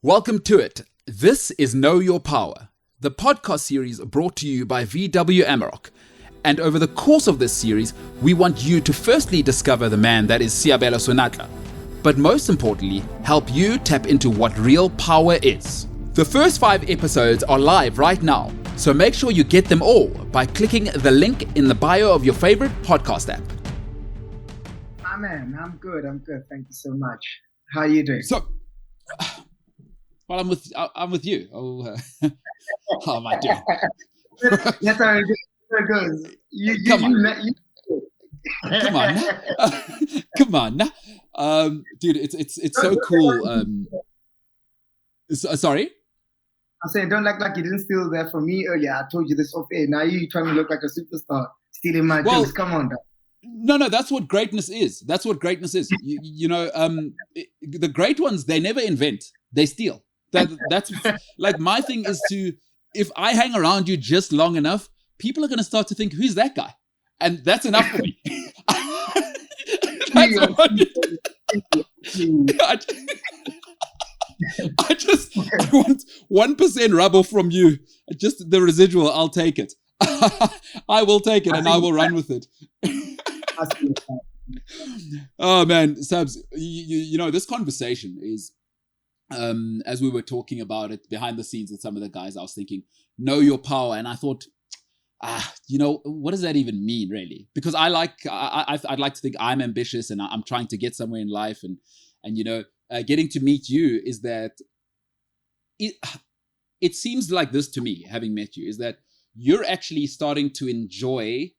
Welcome to it. This is Know Your Power, the podcast series brought to you by VW Amarok. And over the course of this series, we want you to firstly discover the man that is Seabelo Senatla, but most importantly, help you tap into what real power is. The first 5 episodes are live right now, so make sure you get them all by clicking the link in the bio of your favorite podcast app. Man, I'm good. Thank you so much. How are you doing? Well, I'm with you. How am I doing? That's how it goes. Come on, dude. It's so cool. Sorry. I'm saying, don't act like you didn't steal that from me earlier. I told you this off air. Now you trying to look like a superstar, stealing my jokes. Come on, dog. No, that's what greatness is. You know, the great ones, they never invent, they steal. That's like my thing is if I hang around you just long enough, people are going to start to think, who's that guy? And that's enough for me. I just want 1% rubble from you. Just the residual, I'll take it. I will take it and I will run with it. Oh man, Sabs, you know, this conversation is, as we were talking about it behind the scenes with some of the guys, I was thinking, know your power. And I thought, you know, what does that even mean really? Because I'd like to think I'm ambitious and I'm trying to get somewhere in life. And you know, getting to meet you is that it seems like this to me, having met you, is that you're actually starting to enjoy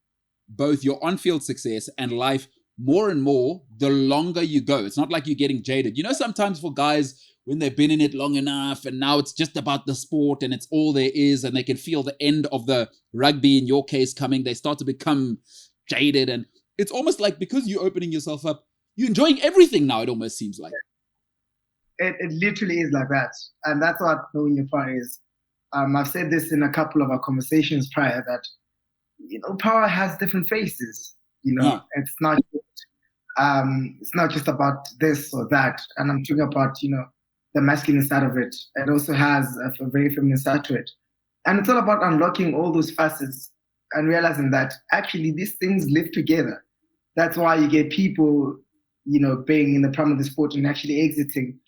both your on-field success and life more and more the longer you go. It's not like you're getting jaded. You know, sometimes for guys, when they've been in it long enough and now it's just about the sport and it's all there is and they can feel the end of the rugby, in your case, coming, they start to become jaded. And it's almost like because you're opening yourself up, you're enjoying everything now, it almost seems like. It literally is like that. And that's what knowing your power is. I've said this in a couple of our conversations prior that, you know, power has different faces. You know, It's not just about this or that. And I'm talking about, you know, the masculine side of it. It also has a very feminine side to it. And it's all about unlocking all those facets and realizing that actually these things live together. That's why you get people, you know, being in the prime of the sport and actually exiting,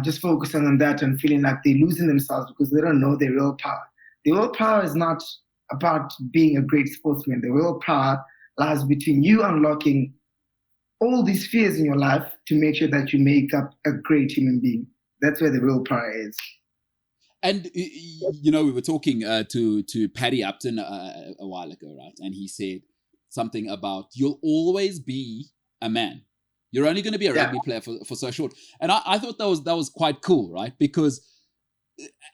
just focusing on that and feeling like they're losing themselves because they don't know their real power. The real power is not about being a great sportsman. The real power lies between you unlocking all these fears in your life to make sure that you make up a great human being. That's where the real power is. And, you know, we were talking to Paddy Upton a while ago, right? And he said something about you'll always be a man. You're only going to be a rugby player for so short. And I thought that was quite cool, right? Because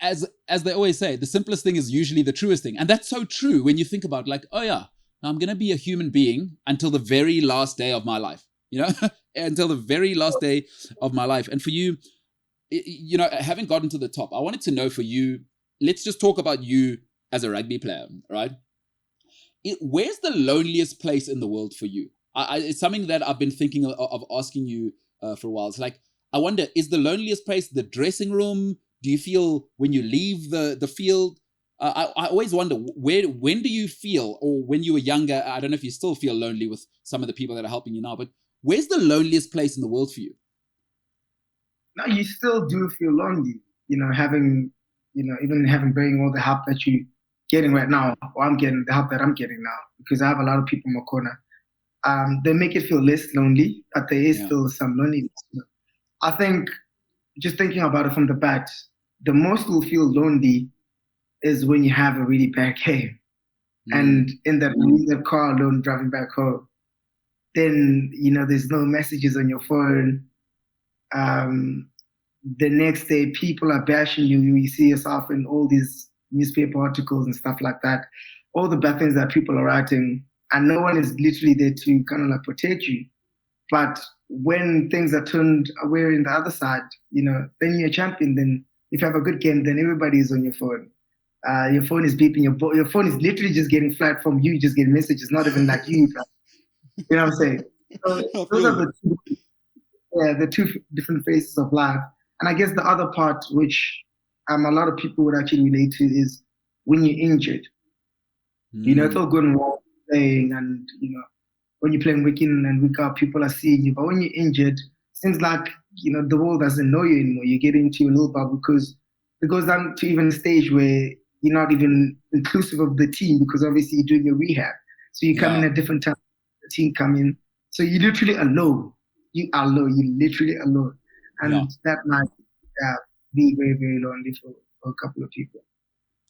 as they always say, the simplest thing is usually the truest thing. And that's so true when you think about like, oh yeah, I'm going to be a human being until the very last day of my life, you know, until the very last day of my life. And for you, you know, having gotten to the top, I wanted to know for you, let's just talk about you as a rugby player, right? Where's the loneliest place in the world for you? It's something that I've been thinking of asking you for a while. It's like, I wonder, is the loneliest place the dressing room? Do you feel when you leave the field? I always wonder, when do you feel, or when you were younger, I don't know if you still feel lonely with some of the people that are helping you now, but where's the loneliest place in the world for you? No, you still do feel lonely, you know, even bringing all the help that you're getting right now, or I'm getting the help that I'm getting now, because I have a lot of people in my corner. They make it feel less lonely, but there is still some loneliness. I think, just thinking about it from the back, the most you'll feel lonely is when you have a really bad game. And in the car alone driving back home, then, you know, there's no messages on your phone. The next day, people are bashing you. You see yourself in all these newspaper articles and stuff like that. All the bad things that people are writing, and no one is literally there to kind of like protect you. But when things are turned away in the other side, you know, then you're a champion. Then if you have a good game, then everybody is on your phone. Your phone is beeping. Your phone is literally just getting flat from you. Just getting messages, not even like you. You know what I'm saying? So those are the two different phases of life. And I guess the other part, which a lot of people would actually relate to, is when you're injured. It's all good and well playing, and when you're playing week in and week out, people are seeing you. But when you're injured, seems like the world doesn't know you anymore. You get into a little bubble because it goes down to even a stage where you're not even inclusive of the team because obviously you're doing your rehab. So you come in at different times, the team come in. So you're literally alone. You are alone. You're literally alone. And that might be very, very lonely for a couple of people.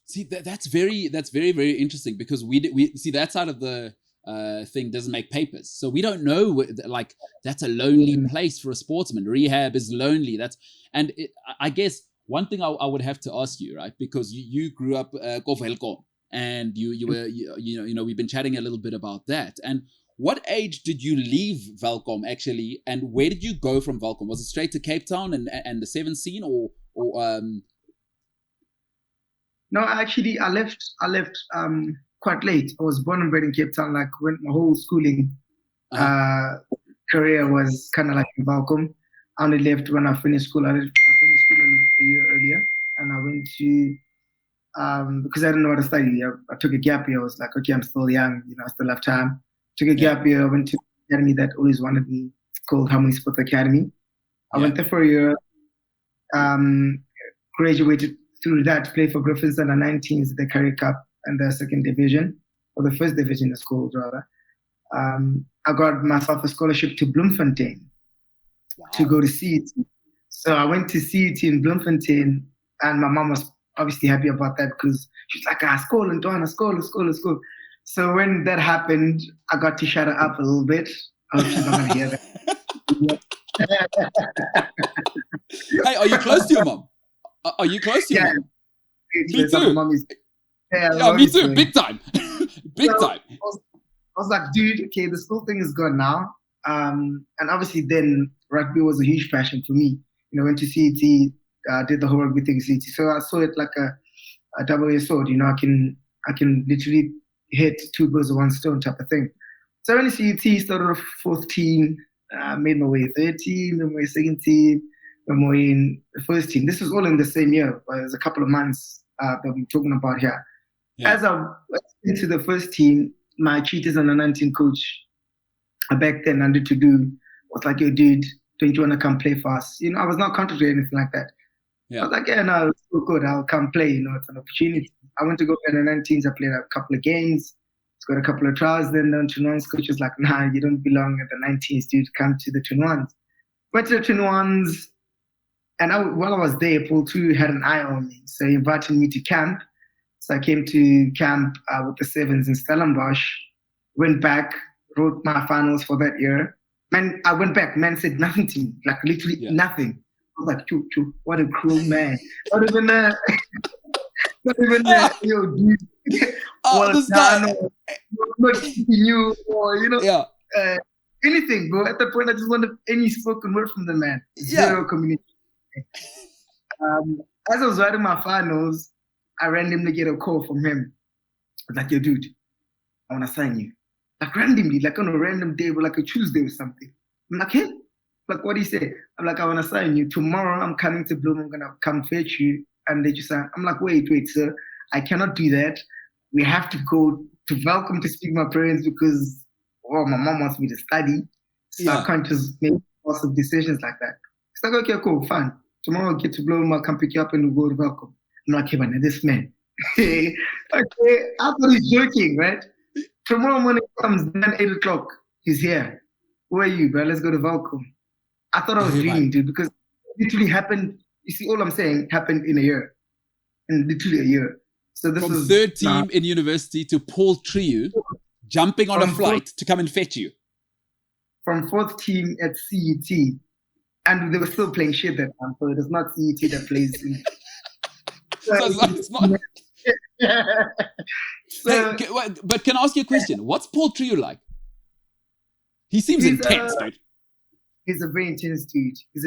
See, that's very, very interesting because we see that side of the thing doesn't make papers. So we don't know, like, that's a lonely place for a sportsman. Rehab is lonely. I guess one thing I would have to ask you, right? Because you grew up Kovelkom, and you were, we've been chatting a little bit about that. And what age did you leave Velkom actually? And where did you go from Velkom? Was it straight to Cape Town and the 7 scene or No, actually, I left quite late. I was born and bred in Cape Town. Like when my whole schooling career was kind of like in Velkom. I only left when I finished school. I finished school a year earlier, and I went to because I didn't know what to study. I took a gap year. I was like, okay, I'm still young. I still have time. Took a gap year. I went to an academy that always wanted me. It's called Harmony Sports Academy. I went there for a year. Graduated through that to play for Griffins under 19s, the Currie Cup and the second division, or the first division is called rather. I got myself a scholarship to Bloemfontein to go to CET. So I went to CET in Bloemfontein, and my mom was obviously happy about that because she's like, school and Donna, school. So when that happened, I got to shut her up a little bit. I hope she's not going to hear that. Hey, are you close to your mom? Are you close to your mom? Me too. Yeah, me too. Big time. Big time. I was like, dude, okay, the school thing is gone now. And obviously then rugby was a huge passion for me. Went to CET, did the whole rugby thing CET. So I saw it like a double-edged sword. I can literally hit two birds with one stone type of thing. So I went to CET, started off fourth team, made my way third team, then my second team, then my way in the first team. This was all in the same year, but there's a couple of months that we're talking about here. Yeah. As I went into the first team, my cheaters under 19 coach back then wanted to do was like, yo, dude, don't you want to come play for us? I was not contrary or anything like that. Yeah. I was like, yeah, no, it's so good. I'll come play. It's an opportunity. I went to go in the 19s. I played a couple of games. Got a couple of trials. Then the 21s coach was like, nah, you don't belong at the 19s, dude. Come to the 21s. Went to the 21s. And while I was there, Paul 2 had an eye on me. So he invited me to camp. So I came to camp with the sevens in Stellenbosch, went back, wrote my finals for that year. Man, I went back, man said nothing to me, like literally nothing. I was like, choo, what a cruel man. Not even yo, dude. This guy. Not keeping you, or, anything, bro. At that point, I just wanted any spoken word from the man. Zero communication. As I was writing my finals, I randomly get a call from him. I was like, yo, dude, I want to sign you. Like randomly, like on a random day, or like a Tuesday or something. I'm like, hey, like what do you say? I'm like, I want to sign you. Tomorrow I'm coming to Bloom. I'm going to come fetch you and let you sign. I'm like, wait, sir. I cannot do that. We have to go to Velkom to speak to my parents because, my mom wants me to study. So I can't just make lots of decisions like that. It's like, okay, cool, fine. Tomorrow I'll get to Bloom. I'll come pick you up and we'll go to Velkom. I'm like, hey, man, this man. Okay, I thought he's joking, right? Tomorrow morning comes, then 8 o'clock. He's here. Where are you, bro? Let's go to Velkom. I thought I was dreaming, dude, because it literally happened. You see, all I'm saying happened in a year. In literally a year. So this was third team in university to Paul Trieu, jumping on a flight to come and fetch you. From fourth team at CET. And they were still playing shit that time, so it is not CET that plays in. So it's not. But can I ask you a question? What's Paul Trieu like? He seems intense, dude. He's a very intense dude. I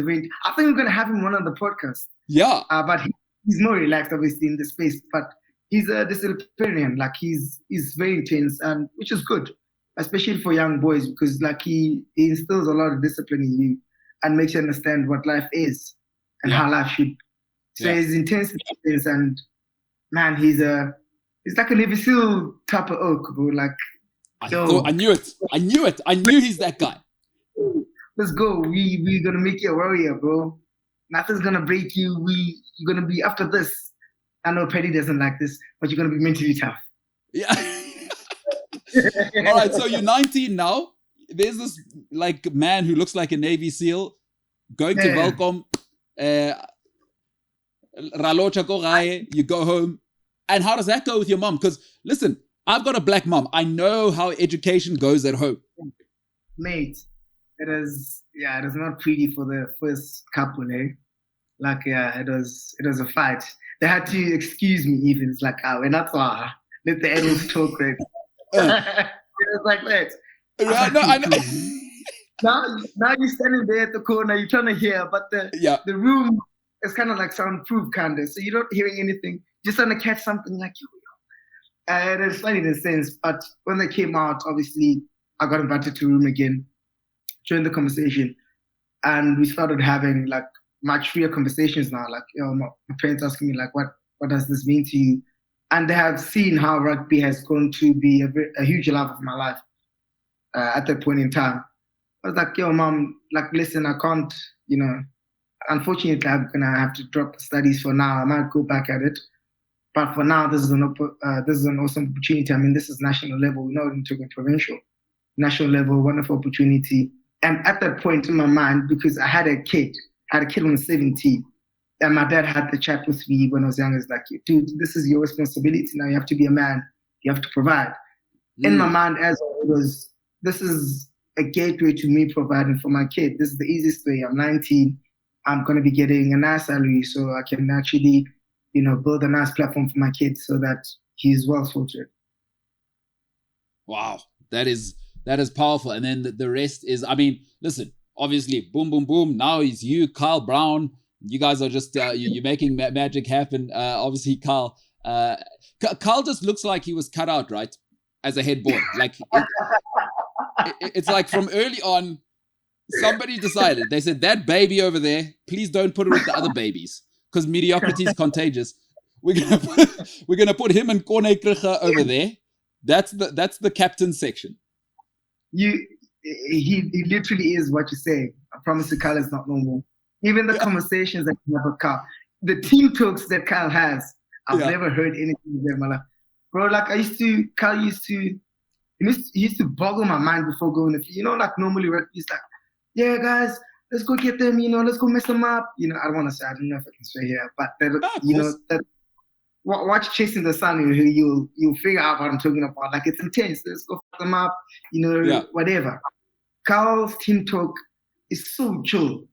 think we're going to have him on the podcast. Yeah. But he's more relaxed, obviously, in the space. But he's a disciplinarian. Like, he's very intense, and which is good, especially for young boys, because, like, he instills a lot of discipline in you and makes you understand what life is. and how life should. So his intensity is, and man, he's like a Navy SEAL type of oak, bro. Like, I knew it. I knew he's that guy. Let's go. We're gonna make you a warrior, bro. Nothing's gonna break you. You're gonna be after this. I know Petty doesn't like this, but you're gonna be mentally tough. Yeah. All right, so you're 19 now. There's this like man who looks like a Navy SEAL going to Welkom. Ralocha Korae, you go home. And how does that go with your mom? Because listen, I've got a black mom. I know how education goes at home. Mate, it is not pretty for the first couple, eh? Like, it was a fight. They had to excuse me even. It's like, we're not far. Let the adults talk, right? It was like that. I know. Now you're standing there at the corner, you're trying to hear, but the room is kind of like soundproof, kind of. So you're not hearing anything, just trying to catch something like you. It is funny in a sense, but when they came out, obviously, I got invited to a room again, joined the conversation, and we started having like much freer conversations now. Like, my parents asking me like, what does this mean to you? And they have seen how rugby has grown to be a huge love of my life at that point in time. I was like, mom, like, listen, I can't, unfortunately, I'm going to have to drop studies for now. I might go back at it. But for now, this is an awesome opportunity. I mean, this is national level. We're not even talking provincial. National level, wonderful opportunity. And at that point in my mind, because I had a kid when I was 17, and my dad had the chat with me when I was young. It's like, dude, this is your responsibility now. You have to be a man. You have to provide. In my mind, this is a gateway to me providing for my kid. This is the easiest way. I'm 19. I'm going to be getting a nice salary, so I can actually, build a nice platform for my kid so that he's well sorted. Wow, that is powerful. And then the rest is, I mean, listen, obviously, boom, boom, boom. Now it's you, Kyle Brown. You guys are just you're making magic happen. Obviously, Kyle just looks like he was cut out, right, as a head boy. Like it's like from early on, somebody decided. They said that baby over there, please don't put it with the other babies because mediocrity is contagious. We're gonna put him and Kone Krige over there. That's the captain section. He literally is what you say. I promise you, Kyle is not normal. Even the conversations that you have with Kyle, the team talks that Kyle has, I've never heard anything of them. Like, bro, like Kyle used to boggle my mind before going. Like normally he's like, yeah, guys, let's go get them. Let's go mess them up. I don't want to say. I don't know if I can say here, but that watch Chasing the Sun. You'll figure out what I'm talking about. Like, it's intense. Let's go fuck them up. Whatever. Kyle's team talk is so chill.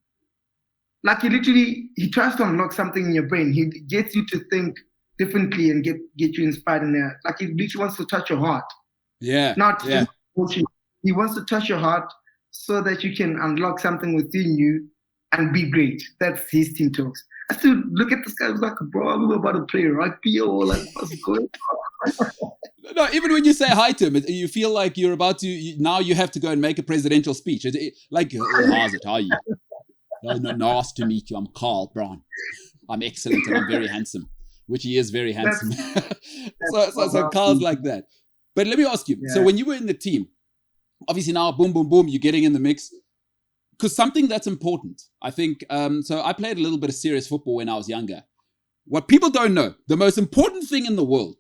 Like, he tries to unlock something in your brain. He gets you to think differently and get you inspired in there. Like, he literally wants to touch your heart. Yeah. He wants to touch your heart so that you can unlock something within you and be great. That's his team talks. I still look at this guy like, bro, we were about to play rugby or like, what's going on? No, even when you say hi to him, you feel like you're about to, now you have to go and make a presidential speech. Like, how's it? How are you? No, nice to meet you. I'm Carl Brown. I'm excellent and I'm very handsome, which he is very handsome. So Carl's like that. But let me ask you, so when you were in the team, obviously now, boom, boom, boom, you're getting in the mix. Because something that's important, I think, so I played a little bit of serious football when I was younger. What people don't know, the most important thing in the world,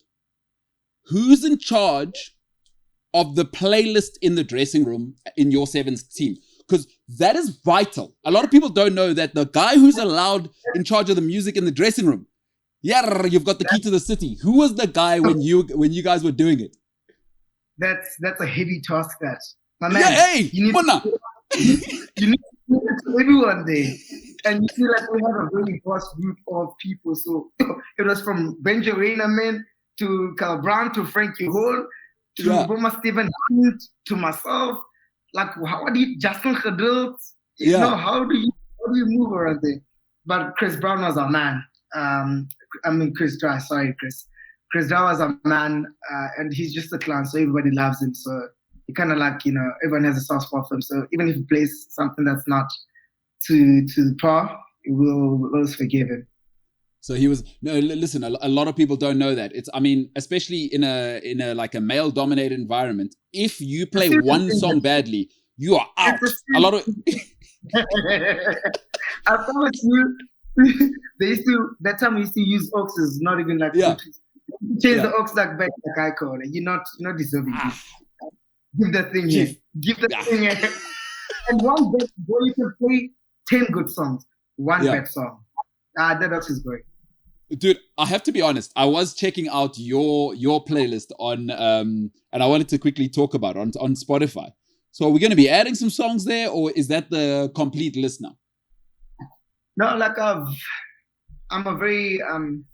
who's in charge of the playlist in the dressing room in your sevens team? Because that is vital. A lot of people don't know that the guy who's allowed in charge of the music in the dressing room, you've got the key to the city. Who was the guy when you guys were doing it? That's a heavy task. That my man. Yeah, hey, you need everyone there, and you feel like we have a very vast group of people. So it was from Benjamin man to Carl Brown to Frankie Hall to Boma Stephen Hunt to myself. Like, how do you Justin Geduld? How do you move around there? But Chris Brown was our man. Chris Dry. Sorry, Chris. Chris Dry was our man, and he's just a clown, so everybody loves him. So he kind of like, everyone has a soft spot for him. So even if he plays something that's not to par, will always forgive him. So he was listen. A lot of people don't know that. I mean, especially in a like a male dominated environment. If you play one song badly, you are out. A lot of. I promise you, that time we used to use oxes, not even like change the ox back like icon. You're not deserving this. Give that thing here. Give that thing here. And one bad boy, you can play 10 good songs. One bad song. That ox is great. Dude, I have to be honest. I was checking out your playlist on and I wanted to quickly talk about it on Spotify. So are we going to be adding some songs there, or is that the complete list now? No, like I'm a very I'm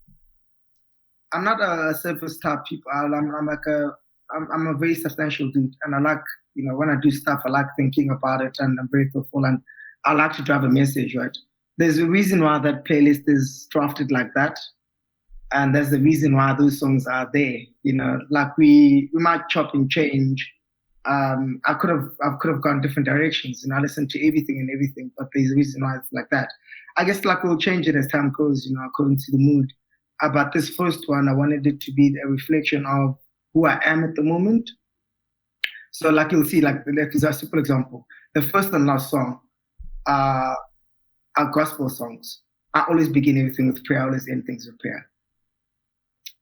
not a surface type people. I'm a very substantial dude, and I like, when I do stuff, I like thinking about it, and I'm very thoughtful, and I like to drive a message, right? There's a reason why that playlist is drafted like that, and there's the reason why those songs are there. Like we might chop and change. I could have gone different directions, I listened to everything, but there's a reason why it's like that. I guess like we'll change it as time goes, according to the mood. But this first one, I wanted it to be a reflection of who I am at the moment. So like you'll see, like a simple example, the first and last song are gospel songs. I always begin everything with prayer. I always end things with prayer.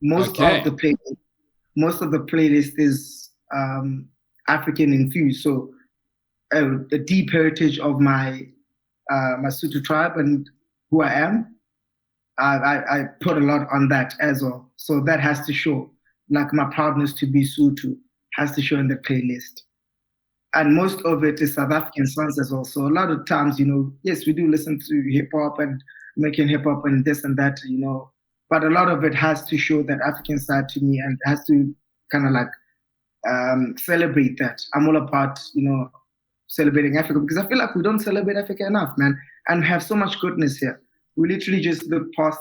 Most of the playlist is African infused. So the deep heritage of my Sotho tribe and who I am, I put a lot on that as well. So that has to show, like my proudness to be Sotho has to show in the playlist. And most of it is South African songs as well. So a lot of times, yes, we do listen to hip hop and making hip hop and this and that, but a lot of it has to show that African side to me, and has to kind of like celebrate that. I'm all about, celebrating Africa, because I feel like we don't celebrate Africa enough, man, and we have so much goodness here. We literally just look past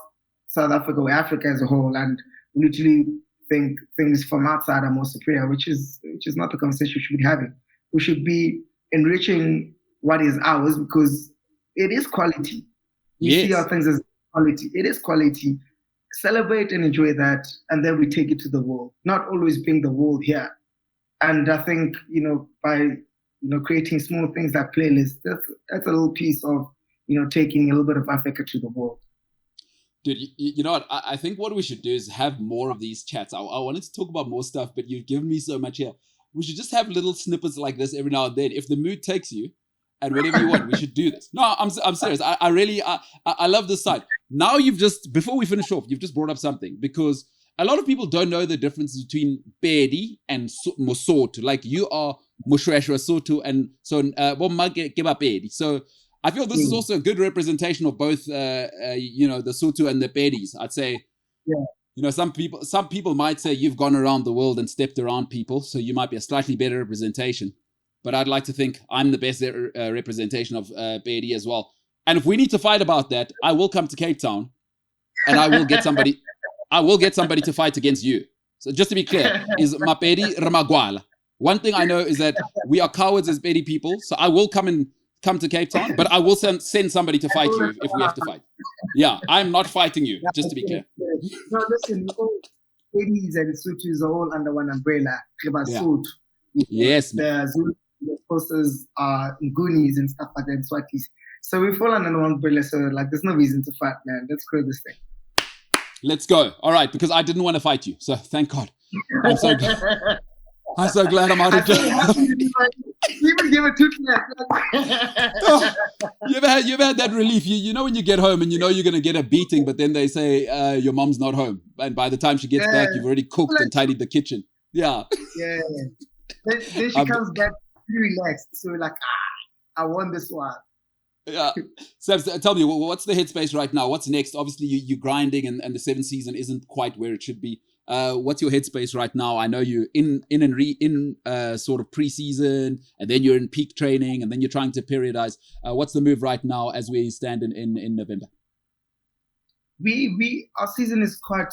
South Africa or Africa as a whole, and we literally think things from outside are more superior, which is not the conversation we should be having. We should be enriching what is ours, because it is quality. You see our things as quality. It is quality. Celebrate and enjoy that, and then we take it to the world. Not always bring the world here. And I think, by creating small things like playlists, that's a little piece of, taking a little bit of Africa to the world. Dude, you know what? I think what we should do is have more of these chats. I wanted to talk about more stuff, but you've given me so much here. We should just have little snippets like this every now and then. If the mood takes you, and whatever you want, we should do this. No, I'm serious. I really love this side. Now before we finish off, you've just brought up something, because a lot of people don't know the difference between Pedi and Mosotho. Like, you are Moshweshwe Sotho, and so Pedi. So I feel this is also a good representation of both, the Sotho and the Pedis. I'd say, some people might say you've gone around the world and stepped around people, so you might be a slightly better representation. But I'd like to think I'm the best representation of Pedi as well. And if we need to fight about that, I will come to Cape Town, and I will get somebody. I will get somebody to fight against you. So just to be clear, is Mapedi Ramagwala. One thing I know is that we are cowards as Pedi people, so I will come to Cape Town, but I will send somebody to fight you if we have to fight. Yeah, I'm not fighting you, just to be clear. No, listen, Pedis and Sothos are all under one umbrella. Yes, the posters are Goonies and stuff like that, Swatis. So we fall under one umbrella, so there's no reason to fight, man. Let's clear this thing. Let's go. All right, because I didn't want to fight you, so thank God. I'm so glad. I'm so glad I'm out of jail. Even give it 2 minutes. You ever had that relief? You know when you get home and you know you're going to get a beating, but then they say your mom's not home, and by the time she gets back, you've already cooked and tidied the kitchen. Yeah. Yeah. Then she comes back relaxed, so like, I won this one. Yeah. Sebs, tell me, what's the headspace right now? What's next? Obviously, you're grinding, and the 7th season isn't quite where it should be. What's your headspace right now? I know you're in sort of preseason, and then you're in peak training, and then you're trying to periodize. What's the move right now as we stand in November? Our season is quite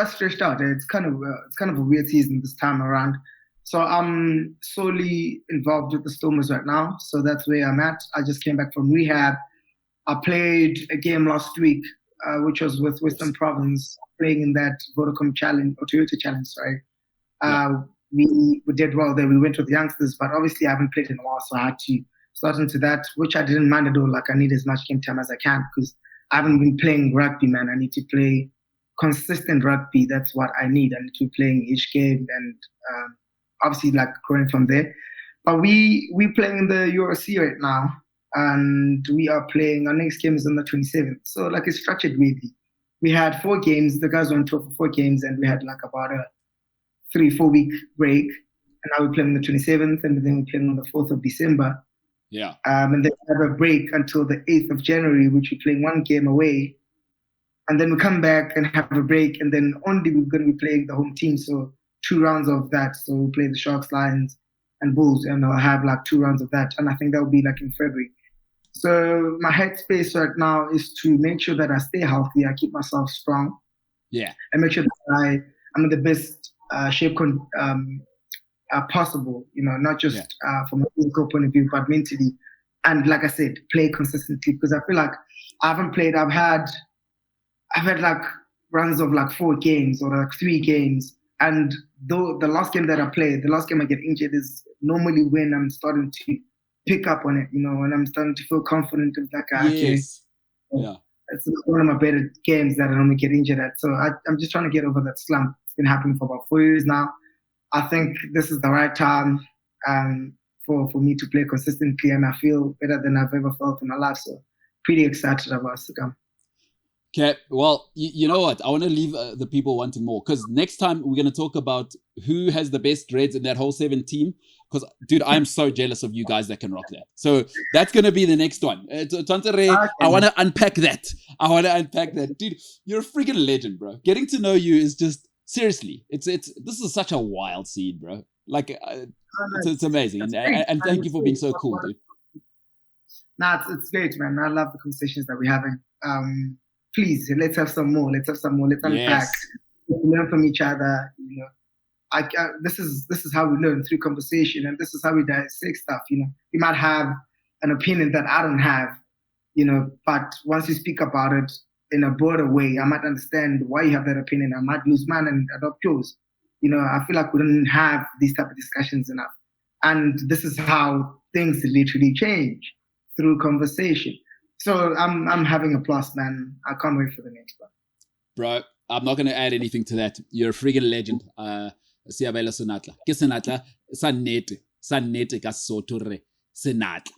stretched out. It's kind of a weird season this time around. So I'm solely involved with the Stormers right now. So that's where I'm at. I just came back from rehab. I played a game last week, which was with Western Province, playing in that Vodacom Challenge or Toyota Challenge. Sorry, we did well there. We went with youngsters, but obviously I haven't played in a while, so I had to start into that, which I didn't mind at all. Like I need as much game time as I can because I haven't been playing rugby, man. I need to play consistent rugby. That's what I need. I need to be playing each game and obviously like growing from there. But we playing in the URC right now, and we are playing. Our next game is on the 27th. So like it's structured weirdly. We had 4 games. The guys were on tour for 4 games, and we had like about a 3-4 week break. And now we're playing on the 27th, and then we're playing on the 4th of December. Yeah. And then we have a break until the 8th of January, which we're playing 1 game away. And then we come back and have a break, and then only we're going to be playing the home team. So 2 rounds of that. So we'll play the Sharks, Lions, and Bulls, and I'll have like 2 rounds of that. And I think that will be like in February. So my headspace right now is to make sure that I stay healthy, I keep myself strong. Yeah. And make sure that I'm in the best shape possible, you know, not just from a physical point of view, but mentally. And like I said, play consistently, because I feel like I haven't played. I've had like runs of like 4 games or like 3 games. And though the last game that I played, the last game I get injured is normally when I'm starting to pick up on it, you know, and I'm starting to feel confident. It's like, okay, it's one of my better games that I normally get injured at. So I'm just trying to get over that slump. It's been happening for about 4 years now. I think this is the right time for me to play consistently, and I feel better than I've ever felt in my life. So pretty excited about it to come. Okay, well, you know what? I want to leave the people wanting more, because next time we're going to talk about who has the best dreads in that whole 7 team. Because, dude, I'm so jealous of you guys that can rock that. So that's going to be the next one. I want to unpack that. Dude, you're a freaking legend, bro. Getting to know you is just, seriously, this is such a wild scene, bro. Like, it's amazing. And thank you for being so cool, dude. Nah, it's great, man. I love the conversations that we're having. Please, let's have some more. Let's unpack. Yes. Let's learn from each other. You know, this is how we learn, through conversation, and this is how we dissect stuff. You know, you might have an opinion that I don't have, you know, but once you speak about it in a broader way, I might understand why you have that opinion. I might lose mine and adopt yours. You know, I feel like we don't have these type of discussions enough, and this is how things literally change, through conversation. So I'm having a blast, man. I can't wait for the next one. Bro, I'm not going to add anything to that. You're a friggin' legend. Seabelo Senatla. Ke Senatla, sa nnete ka Sesotho re Senatla.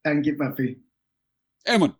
Thank you, Papi. Emon.